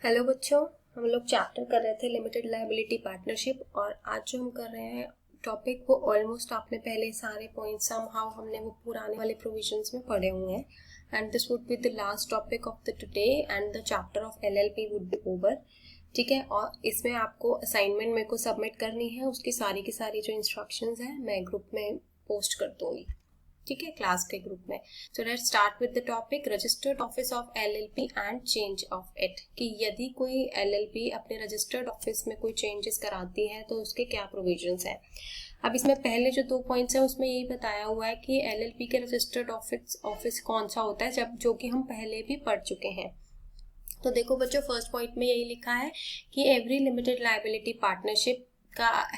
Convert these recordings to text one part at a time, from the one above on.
Hello बच्चों, हम लोग चैप्टर कर रहे थे लिमिटेड लायबिलिटी पार्टनरशिप और आज जो हम कर रहे हैं टॉपिक वो ऑलमोस्ट आपने पहले सारे पॉइंट्स समहाउ हमने वो पुराने वाले प्रोविजंस में पढ़े हुए हैं and this would be the last topic of the today and the chapter of LLP would be over. ठीक है, और इसमें आपको असाइनमेंट मेरे को सबमिट करनी है, उसकी सारी की सारी जो इंस्ट्रक्शंस हैं मैं ग्रुप में पोस्ट कर दूंगी। ठीक है, क्लास के ग्रुप में। So let's start with the topic registered office of LLP and change of it, कि यदि कोई एलएलपी अपने रजिस्टर्ड ऑफिस में कोई चेंजेस कराती है तो उसके क्या प्रोविजंस हैं। अब इसमें पहले जो 2 पॉइंट्स हैं उसमें यही बताया हुआ है कि एलएलपी के रजिस्टर्ड ऑफिस कौन सा होता है, जब जो कि हम पहले भी पढ़ चुके हैं। तो देखो बच्चों, फर्स्ट पॉइंट में यही लिखा है कि every limited liability partnership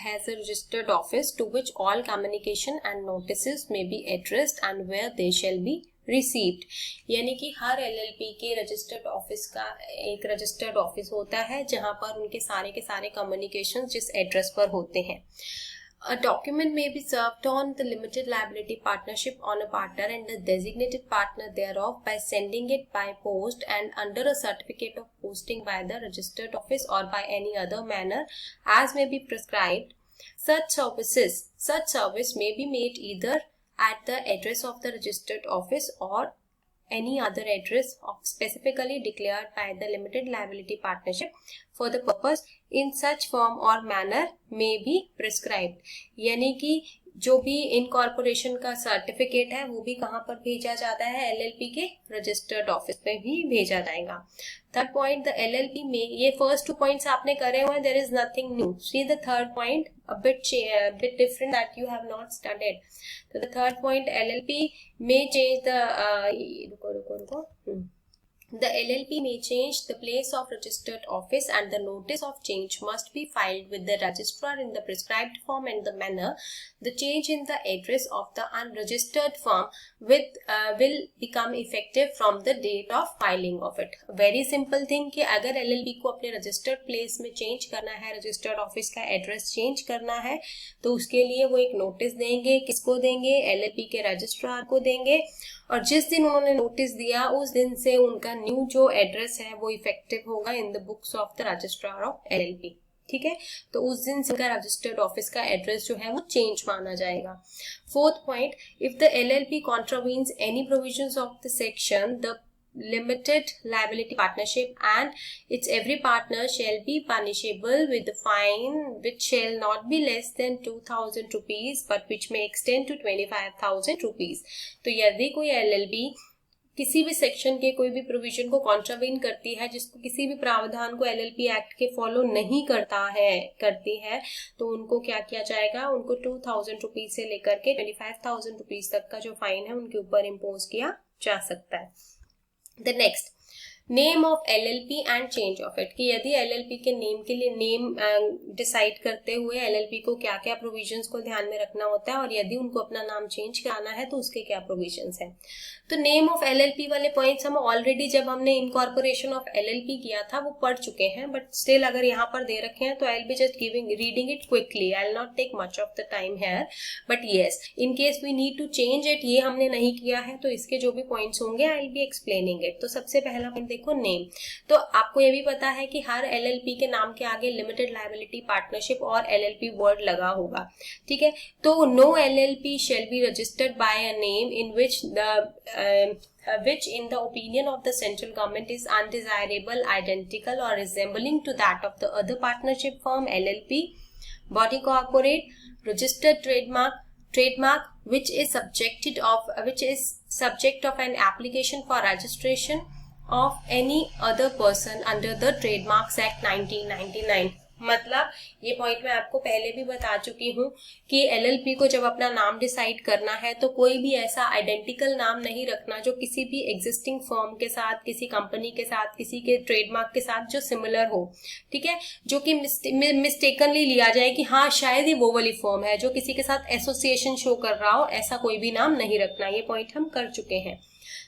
has a registered office to which all communication and notices may be addressed and where they shall be received। यानी कि हर एलएलपी के रजिस्टर्ड ऑफिस का एक रजिस्टर्ड ऑफिस होता है जहां पर उनके सारे के सारे कम्युनिकेशन जिस एड्रेस पर होते हैं। A document may be served on the limited liability partnership on a partner and the designated partner thereof by sending it by post and under a certificate of posting by the registered office or by any other manner as may be prescribed. Such service may be made either at the address of the registered office or any other address specifically declared by the limited liability partnership for the purpose in such form or manner may be prescribed। यानी कि जो भी incorporation का certificate है वो भी कहाँ पर भेजा जाता है, एलएलपी के रजिस्टर्ड ऑफिस में भी भेजा जाएगा। थर्ड पॉइंट, द एलएलपी में, ये फर्स्ट 2 पॉइंट्स आपने करे हुए हैं, there is nothing new. See the third point a bit different that you have not studied. So the third point, LLP may change the LLP may change the place of registered office and the notice of change must be filed with the registrar in the prescribed form and the manner. The change in the address of the unregistered firm will become effective from the date of filing of it. Very simple thing कि अगर LLP को अपने registered place में change करना है, registered office का address change करना है, तो उसके लिए वो एक notice देंगे। किसको देंगे? LLP के registrar को देंगे, और जिस दिन उन्होंने नोटिस दिया उस दिन से उनका न्यू जो एड्रेस है वो इफेक्टिव होगा in the books of the registrar of LLP. ठीक है, तो उस दिन से उनका रजिस्टर्ड ऑफिस का एड्रेस जो है वो चेंज माना जाएगा। Fourth point, if the LLP contravenes any provisions of the section the limited liability partnership and its every partner shall be punishable with a fine which shall not be less than 2000 rupees but which may extend to 25,000 rupees। तो यदि कोई LLB किसी भी section के कोई भी provision को contravene करती है, जिसको किसी भी प्रावधान को एलएलपी एक्ट के फॉलो नहीं करती है, तो उनको क्या किया जाएगा, उनको 2000 रुपीज से लेकर के 25,000 रुपीज तक का जो फाइन है उनके ऊपर इम्पोज किया जा सकता है। The next, name of LLP and change of it, कि यदि एलएलपी के नेम के लिए नेम डिसाइड करते हुए एलएलपी को क्या क्या प्रोविजंस को ध्यान में रखना होता है, और यदि उनको अपना नाम चेंज कराना है तो उसके क्या प्रोविजंस हैं। तो नेम ऑफ एलएलपी वाले पॉइंट्स हम ऑलरेडी जब हमने इनकॉर्पोरेशन ऑफ एलएलपी किया था वो पढ़ चुके हैं, बट स्टिल अगर यहाँ पर दे रखे हैं तो I will be just reading it quickly, I will not take much of the time here, but yes in case we need to change it, ये हमने नहीं किया है तो इसके जो भी पॉइंट्स होंगे आई विल बी एक्सप्लेनिंग इट। तो सबसे पहला पॉइंट देखो, नेम। तो आपको ये भी पता है कि हर एलएलपी के नाम के आगे लिमिटेड लायबिलिटी पार्टनरशिप और एलएलपी वर्ड लगा होगा। ठीक है, तो no LLP shall be registered by a name in which in the opinion of the central government is undesirable, identical or resembling to that of the other partnership firm, LLP, body corporate, registered trademark which is subject of an application for registration of any other person under the Trademarks Act 1999। मतलब ये point मैं आपको पहले भी बता चुकी हूँ कि एलएलपी को जब अपना नाम डिसाइड करना है तो कोई भी ऐसा आइडेंटिकल नाम नहीं रखना जो किसी भी एग्जिस्टिंग फर्म के साथ, किसी कंपनी के साथ, किसी के ट्रेडमार्क के साथ जो सिमिलर हो। ठीक है, जो कि मिस्टेकनली लिया जाए कि हाँ शायद ही वो वाली फर्म है, जो किसी के साथ एसोसिएशन शो कर रहा हो, ऐसा कोई भी नाम नहीं रखना। ये पॉइंट हम कर चुके हैं।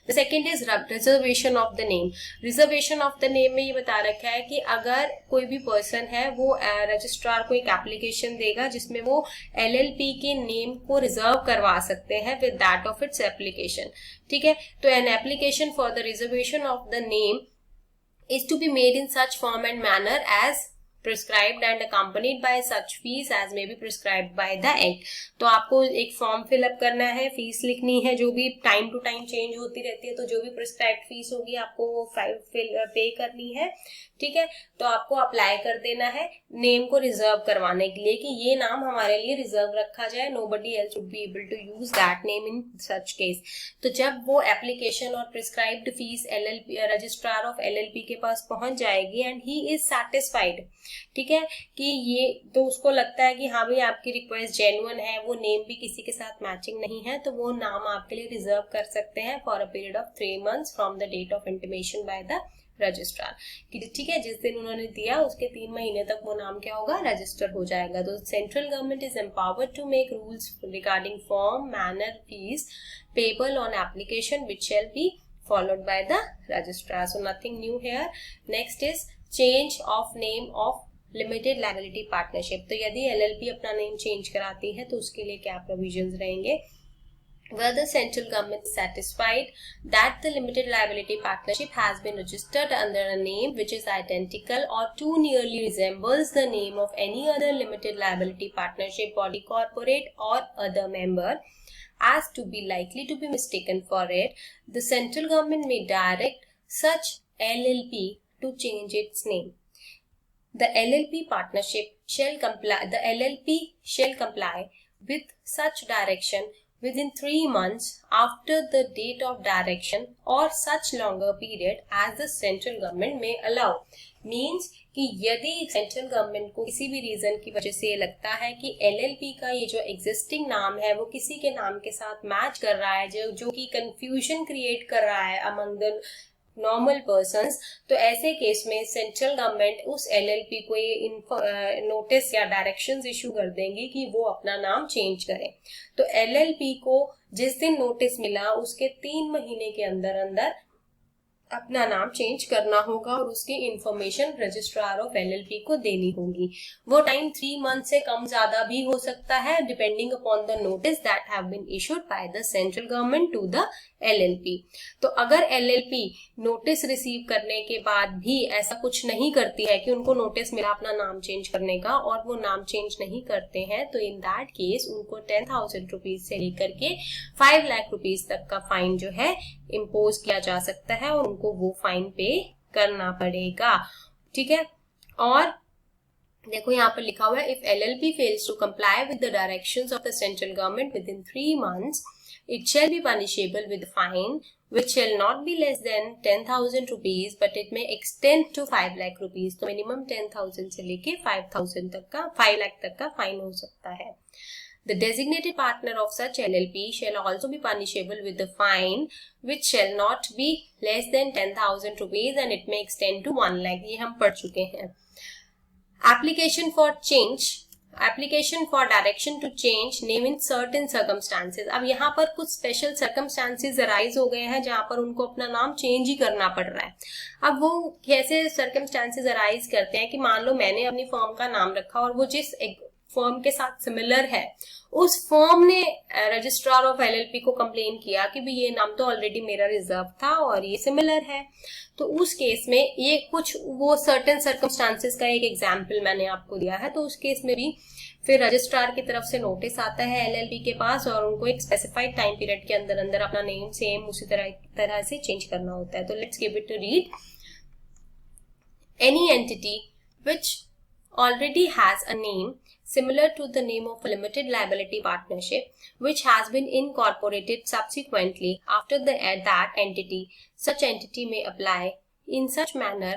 The second is reservation of the name। reservation of the name में ये बता रखा है कि अगर कोई भी पर्सन है वो रजिस्ट्रार को एक एप्लीकेशन देगा जिसमें वो एलएलपी के नेम को रिजर्व करवा सकते हैं with that of its application। ठीक है, तो an application for the reservation of the name is to be made in such form and manner as prescribed and accompanied by such fees as may be prescribed by the act। तो आपको एक form fill up करना है, fees लिखनी है, जो भी time to time change होती रहती है, तो जो भी प्रिस्क्राइब्ड फीस होगी आपको वो पे करनी है, ठीक है। तो आपको अप्लाई कर देना है नेम को रिजर्व करवाने के लिए कि ये नाम हमारे लिए रिजर्व रखा जाए, nobody else would be able to use that name in such case. तो जब वो एप्लीकेशन और prescribed fees LLP registrar of LLP के पास पहुंच जाएगी एंड ही इज सैटिस्फाइड, ठीक है, कि ये तो उसको लगता है कि हाँ भाई आपकी रिक्वेस्ट जेन्युइन है, वो नेम भी किसी के साथ मैचिंग नहीं है, तो वो नाम आपके लिए रिजर्व कर सकते हैं for a period of 3 months from the date of intimation by the registrar, ठीक है, जिस दिन उन्होंने दिया उसके 3 महीने तक वो नाम क्या होगा, रजिस्टर हो जाएगा। तो central government is empowered to make rules regarding form, manner, fees payable on application which shall be followed by the registrar. So nothing new here. Next is change of name of limited liability partnership. तो यदि LLP अपना name change कराती है तो उसके लिए क्या provisions रहेंगे? Where the central government is satisfied that the limited liability partnership has been registered under a name which is identical or too nearly resembles the name of any other limited liability partnership, body corporate or other member as to be likely to be mistaken for it, the central government may direct such LLP to change its name. The LLP partnership shall comply with such direction within 3 months after the date of direction or such longer period as the central government may allow. Means कि यदि central government को किसी भी reason की वजह से लगता है कि एलएलपी का ये जो एग्जिस्टिंग नाम है वो किसी के नाम के साथ मैच कर रहा है, जो कि कंफ्यूजन क्रिएट कर रहा है अमंग द नॉर्मल पर्सन्स, तो ऐसे केस में सेंट्रल गवर्नमेंट उस एलएलपी को ये नोटिस या डायरेक्शंस इशू कर देंगे कि वो अपना नाम चेंज करें। तो एलएलपी को जिस दिन नोटिस मिला उसके 3 महीने के अंदर अंदर अपना नाम चेंज करना होगा और उसकी इंफॉर्मेशन रजिस्ट्रार ऑफ एलएलपी को देनी होगी। वो टाइम 3 मंथ से कम ज्यादा भी हो सकता है depending upon the notice that have been issued by the central government to the LLP. तो अगर एलएलपी नोटिस रिसीव करने के बाद भी ऐसा कुछ नहीं करती है कि उनको नोटिस मिला अपना नाम चेंज करने का और वो नाम चेंज नहीं करते हैं, तो इन दैट केस उनको 10,000 रुपीज से लेकर के 5 लाख रुपीज तक का फाइन जो है इम्पोज किया जा सकता है और उनको वो फाइन पे करना पड़ेगा, ठीक है। और देखो यहाँ पर लिखा हुआ है if LLP fails to comply with the directions of the central government within 3 months it shall be punishable with fine which shall not be less than 10,000 rupees but it may extend to 5 lakh rupees। तो minimum 10,000 से लेके 5,000 तक का 5 लाख तक का fine हो सकता है। The designated partner of such LLP shall also be punishable with the fine which shall not be less than 10,000 rupees and it may extend to 1 lakh। ये हम पढ़ चुके हैं। Application for direction to change name in certain circumstances। अब यहाँ पर कुछ special circumstances arise हो गए हैं जहाँ पर उनको अपना नाम चेंज ही करना पड़ रहा है। अब वो कैसे circumstances arise करते हैं कि मान लो मैंने अपनी फर्म का नाम रखा और वो जिस फर्म के साथ सिमिलर है उस फर्म ने रजिस्ट्रार ऑफ एलएलपी को कंप्लेन किया कि भी ये नाम तो ऑलरेडी मेरा रिजर्व था और ये सिमिलर है, तो उस केस में ये कुछ वो सर्टेन सर्कमस्टांसेस का एक एग्जांपल मैंने आपको दिया है। तो उस केस में भी फिर रजिस्ट्रार की तरफ से नोटिस आता है एलएलपी के पास और उनको एक स्पेसिफाइड टाइम पीरियड के अंदर अंदर अपना नेम सेम उसी तरह से चेंज करना होता है। तो let's give it to read. Any entity which already has a name similar to the name of a limited liability partnership which has been incorporated subsequently after that entity, such entity may apply in such manner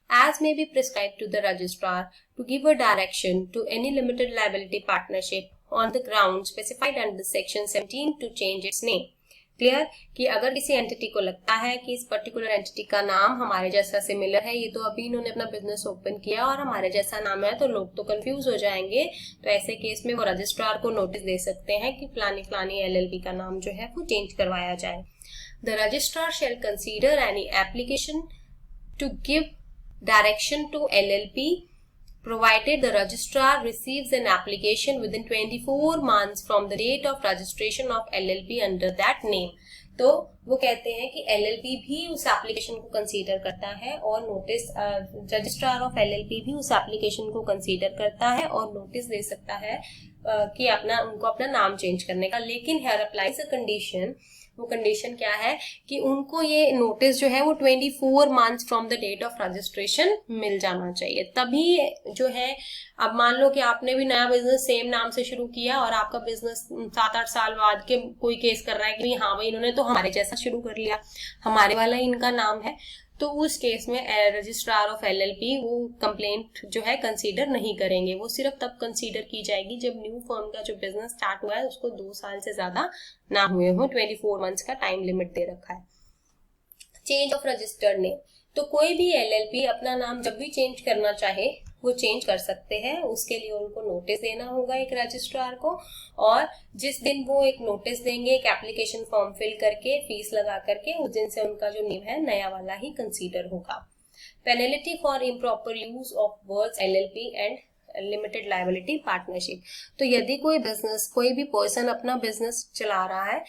as may be prescribed to the registrar to give a direction to any limited liability partnership on the ground specified under section 17 to change its name। Clear कि अगर किसी entity को लगता है कि इस particular entity का नाम हमारे जैसा सिमिलर है, ये तो अभी इन्होंने अपना बिजनेस ओपन किया और हमारे जैसा नाम है तो लोग तो कंफ्यूज हो जाएंगे, तो ऐसे केस में वो रजिस्ट्रार को नोटिस दे सकते हैं कि फलानी एलएलपी का नाम जो है वो चेंज करवाया जाए। The registrar shall consider any application to give direction to LLP provided the registrar receives an application within 24 months from the date of registration of LLP under that name। तो वो कहते हैं कि एलएलपी भी उस application को consider करता है और नोटिस, रजिस्ट्रार ऑफ एलएलपी भी उस एप्लीकेशन को कंसीडर करता है और नोटिस दे सकता है कि उनको अपना नाम चेंज करने का। लेकिन हेयर अप्लाइज अ कंडीशन, वो कंडीशन क्या है कि उनको ये नोटिस जो है वो 24 months from the date of registration मिल जाना चाहिए, तभी जो है। अब मान लो कि आपने भी नया बिजनेस सेम नाम से शुरू किया और आपका बिजनेस 7-8 साल बाद के कोई केस कर रहा है कि हाँ भाई इन्होंने तो हमारे जैसा शुरू कर लिया, हमारे वाला ही इनका नाम है, तो उस केस में रजिस्ट्रार ऑफ एलएलपी वो कंप्लेंट जो है कंसीडर नहीं करेंगे। वो सिर्फ तब कंसीडर की जाएगी जब न्यू फर्म का जो बिजनेस स्टार्ट हुआ है उसको 2 साल से ज्यादा ना हुए हो, 24 मंथ्स का टाइम लिमिट दे रखा है। चेंज ऑफ रजिस्टर्ड नेम, तो कोई भी एलएलपी अपना नाम जब भी चेंज करना चाहे वो चेंज कर सकते हैं। उसके लिए उनको नोटिस देना होगा एक रजिस्ट्रार को, और जिस दिन वो एक नोटिस देंगे, एक एप्लीकेशन फॉर्म फिल करके फीस लगा करके, उस दिन से उनका जो नेम है नया वाला ही कंसीडर होगा। Penalty for improper use of words LLP and limited liability partnership, तो यदि कोई बिजनेस, कोई भी पर्सन अपना बिजनेस चला रहा है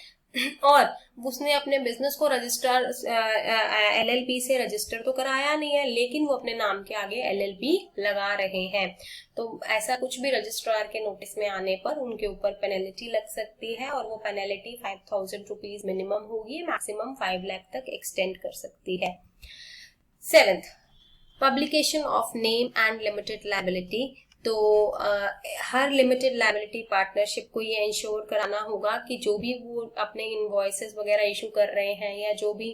और उसने अपने बिजनेस को रजिस्टर एलएलपी से रजिस्टर तो कराया नहीं है, लेकिन वो अपने नाम के आगे एलएलपी लगा रहे हैं, तो ऐसा कुछ भी रजिस्ट्रार के नोटिस में आने पर उनके ऊपर पेनल्टी लग सकती है, और वो पेनल्टी 5000 रुपीज मिनिमम होगी, मैक्सिमम 5 लाख तक एक्सटेंड कर सकती है। 7th, publication of name and limited liability, तो हर लिमिटेड लायबिलिटी पार्टनरशिप को ये इंश्योर कराना होगा कि जो भी वो अपने इनवॉइसेस वगैरह इशू कर रहे हैं, या जो भी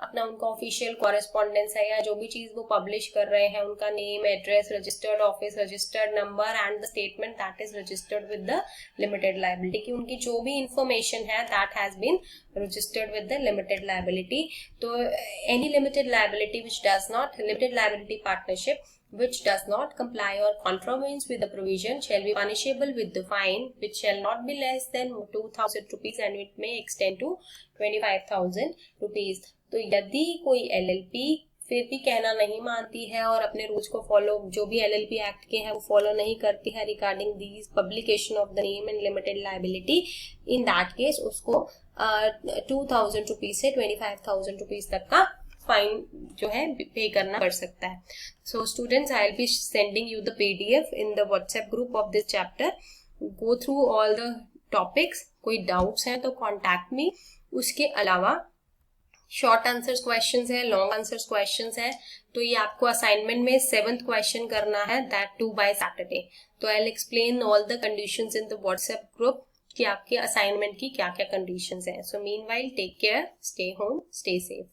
अपना उनका ऑफिशियल कॉरेस्पॉन्डेंस है, या जो भी चीज वो पब्लिश कर रहे हैं, उनका name, address, registered office, registered number and the statement that is registered with the limited liability, कि उनकी जो भी इंफॉर्मेशन है that has been registered with the limited liability. तो any limited liability which does not, limited liability partnership which does not comply or contravenes with the provision shall be punishable with the fine, which shall not be less than 2000 rupees and it may extend to 25,000 rupees। तो यदि कोई LLP फिर भी कहना नहीं मानती है और अपने रूल्स को फॉलो, जो भी एलएलपी एक्ट के हैं वो फॉलो नहीं करती है regarding these publication of the name and limited liability, in that case उसको 2000 रुपीज से 25,000 रुपीज तक का फाइन जो है पे करना पड़ सकता है। So students, I will be sending you the PDF in the WhatsApp group of this chapter. Go through all the topics, कोई डाउट्स हैं तो कॉन्टैक्ट मी। उसके अलावा शॉर्ट आंसर्स क्वेश्चंस है, लॉन्ग आंसर्स क्वेश्चंस है, तो ये आपको असाइनमेंट में 7th क्वेश्चन करना है, दैट टू बाय सैटरडे। तो I will explain all the conditions in the WhatsApp group कि आपके असाइनमेंट की क्या क्या कंडीशंस हैं। So meanwhile take care, stay home, stay safe.